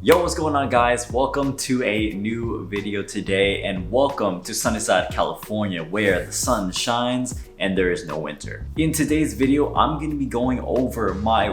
Yo, what's going on guys? Welcome to a new video today and welcome to Sunnyside, California where the sun shines and there is no winter. In today's video, I'm going to be going over my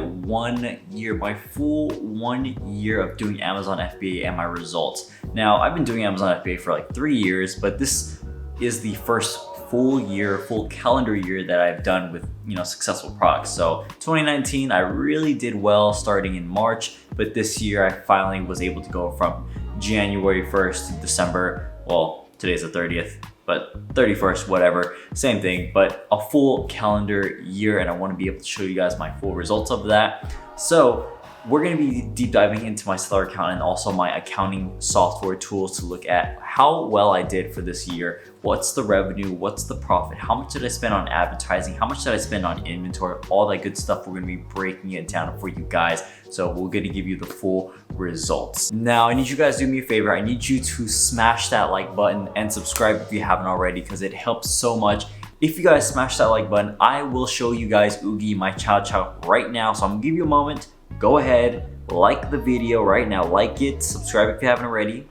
full 1 year of doing Amazon FBA and my results. Now, I've been doing Amazon FBA for like 3 years, but this is the first full calendar year that I've done with successful products. So 2019, I really did well starting in March, but this year I finally was able to go from January 1st to December. Well, today's the 30th, but 31st, whatever, same thing, but a full calendar year, and I want to be able to show you guys my full results of that. So we're going to be deep diving into my seller account and also my accounting software tools to look at how well I did for this year. What's the revenue? What's the profit? How much did I spend on advertising? How much did I spend on inventory? All that good stuff. We're going to be breaking it down for you guys. So we're going to give you the full results. Now, I need you guys to do me a favor. I need you to smash that like button and subscribe if you haven't already, because it helps so much. If you guys smash that like button, I will show you guys Oogie, my chow chow right now. So I'm going to give you a moment. Go ahead, like the video right now. Like it, subscribe if you haven't already.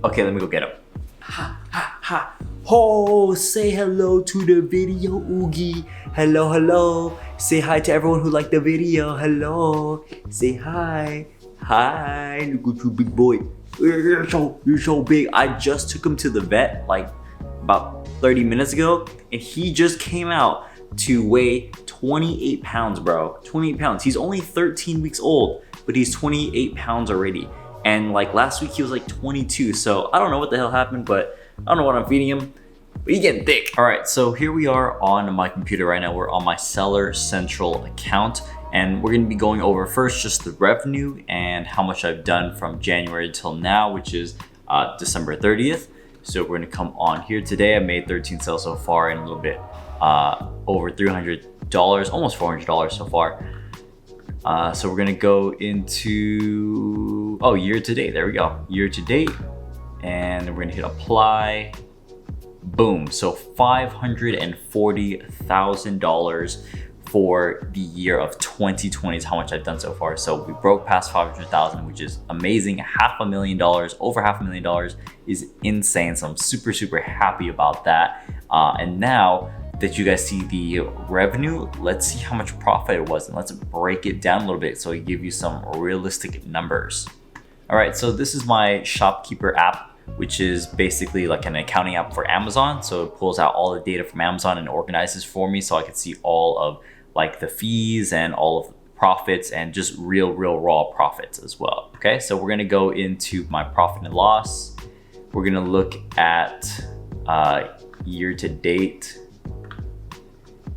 Okay, let me go get him. Ha, ha, ha. Oh, say hello to the video, Oogie. Hello, hello. Say hi to everyone who liked the video. Hello. Say hi. Hi. Look at you, big boy. You're so big. I just took him to the vet like about 30 minutes ago, and he just came out to weigh 28 pounds, bro. 28 pounds. He's only 13 weeks old, but he's 28 pounds already. And like last week he was like 22. So I don't know what the hell happened, but I don't know what I'm feeding him, but he's getting thick. All right, so here we are on my computer right now. We're on my Seller Central account, and we're gonna be going over first just the revenue and how much I've done from January till now, which is December 30th. So we're gonna come on here today. I made 13 sales so far and a little bit over $300, almost $400 so far. So we're gonna go into, year to date. There we go, year to date. And we're gonna hit apply. Boom, so $540,000 for the year of 2020 is how much I've done so far. So we broke past 500,000, which is amazing. $500,000, over $500,000 is insane. So I'm super, super happy about that. And now that you guys see the revenue, let's see how much profit it was, and let's break it down a little bit so I give you some realistic numbers. All right, so this is my Shopkeeper app, which is basically like an accounting app for Amazon. So it pulls out all the data from Amazon and organizes for me so I can see all of like the fees and all of the profits and just real raw profits as well. Okay, so we're gonna go into my profit and loss. We're gonna look at year to date.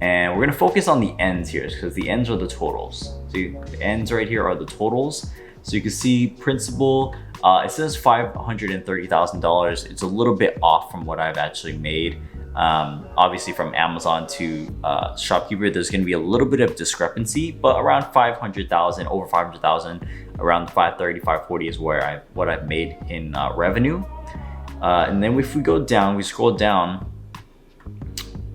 And we're gonna focus on the ends here because the ends are the totals. So the ends right here are the totals. So you can see principal, it says $530,000. It's a little bit off from what I've actually made. Obviously from Amazon to Shopkeeper, there's gonna be a little bit of discrepancy, but around 500,000, over 500,000, around 530, 540 is where what I've made in revenue. And then if we go down, we scroll down,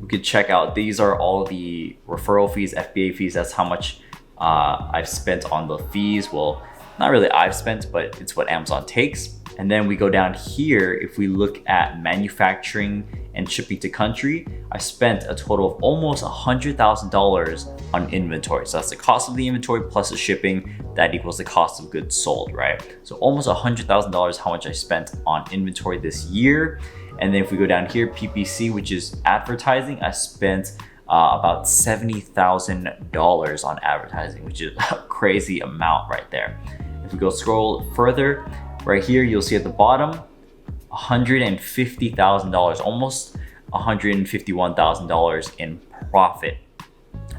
we could check out, these are all the referral fees, FBA fees. That's how much I've spent on the fees. Well, not really I've spent, but it's what Amazon takes. And then we go down here, if we look at manufacturing and shipping to country, I spent a total of almost $100,000 on inventory. So that's the cost of the inventory plus the shipping, that equals the cost of goods sold, right? So almost $100,000 how much I spent on inventory this year. And then if we go down here, PPC, which is advertising, I spent about $70,000 on advertising, which is a crazy amount right there. If we go scroll further, right here, you'll see at the bottom, $150,000, almost $151,000 in profit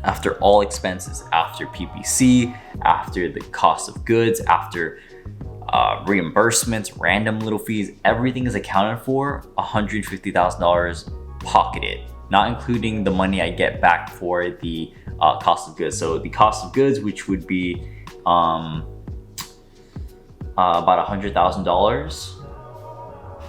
after all expenses, after PPC, after the cost of goods, after reimbursements, random little fees, everything is accounted for, $150,000 pocketed, not including the money I get back for the cost of goods. So the cost of goods, which would be about $100,000,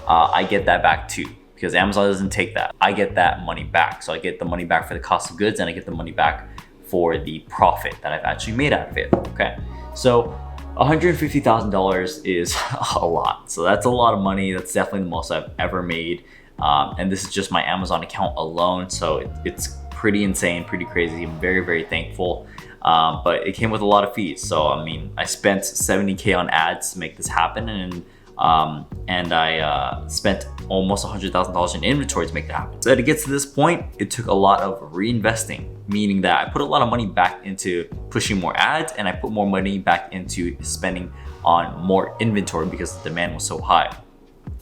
I get that back too, because Amazon doesn't take that. I get that money back. So I get the money back for the cost of goods and I get the money back for the profit that I've actually made out of it, okay? So $150,000 is a lot. So that's a lot of money. That's definitely the most I've ever made. And this is just my Amazon account alone. So it's pretty insane, pretty crazy. I'm very, very thankful. But it came with a lot of fees. So, I mean, I spent 70K on ads to make this happen. And I spent almost $100,000 in inventory to make that happen. So to get to this point, it took a lot of reinvesting, meaning that I put a lot of money back into pushing more ads, and I put more money back into spending on more inventory because the demand was so high.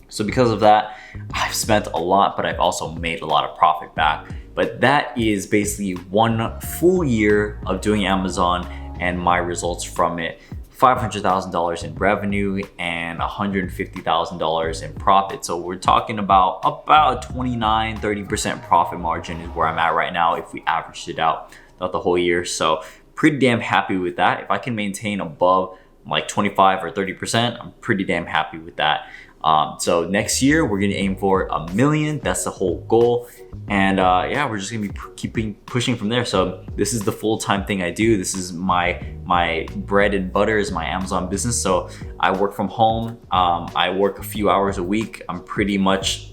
So because of that, I've spent a lot, but I've also made a lot of profit back. But that is basically 1 full year of doing Amazon and my results from it. $500,000 in revenue and $150,000 in profit. So we're talking about 29-30% profit margin is where I'm at right now if we averaged it out throughout the whole year. So pretty damn happy with that. If I can maintain above like 25 or 30%, I'm pretty damn happy with that. So next year we're gonna aim for $1 million. That's the whole goal. And yeah, we're just gonna be pushing from there. So this is the full-time thing I do. This is my bread and butter is my Amazon business. So I work from home. I work a few hours a week. I'm pretty much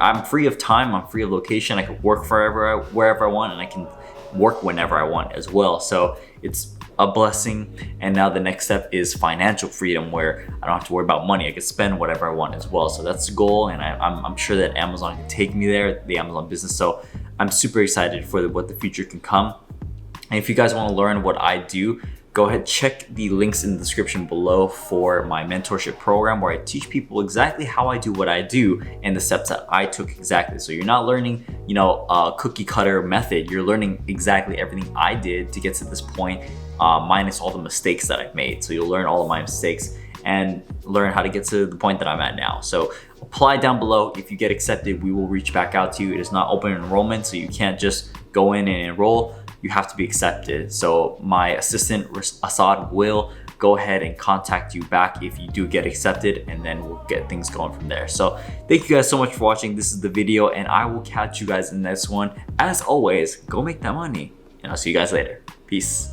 I'm free of time. I'm free of location. I can work wherever I want, and I can work whenever I want as well. So it's a blessing. And now the next step is financial freedom, where I don't have to worry about money. I can spend whatever I want as well. So that's the goal, and I'm sure that Amazon can take me there, the Amazon business. So I'm super excited for what the future can come. And if you guys want to learn what I do, go ahead, check the links in the description below for my mentorship program, where I teach people exactly how I do what I do and the steps that I took exactly. So you're not learning, a cookie cutter method. You're learning exactly everything I did to get to this point, minus all the mistakes that I've made. So you'll learn all of my mistakes and learn how to get to the point that I'm at now. So apply down below. If you get accepted, we will reach back out to you. It is not open enrollment, so you can't just go in and enroll. You have to be accepted. So my assistant Assad will go ahead and contact you back if you do get accepted, and then we'll get things going from there. So thank you guys so much for watching. This is the video, and I will catch you guys in the next one. As always, go make that money, and I'll see you guys later. Peace.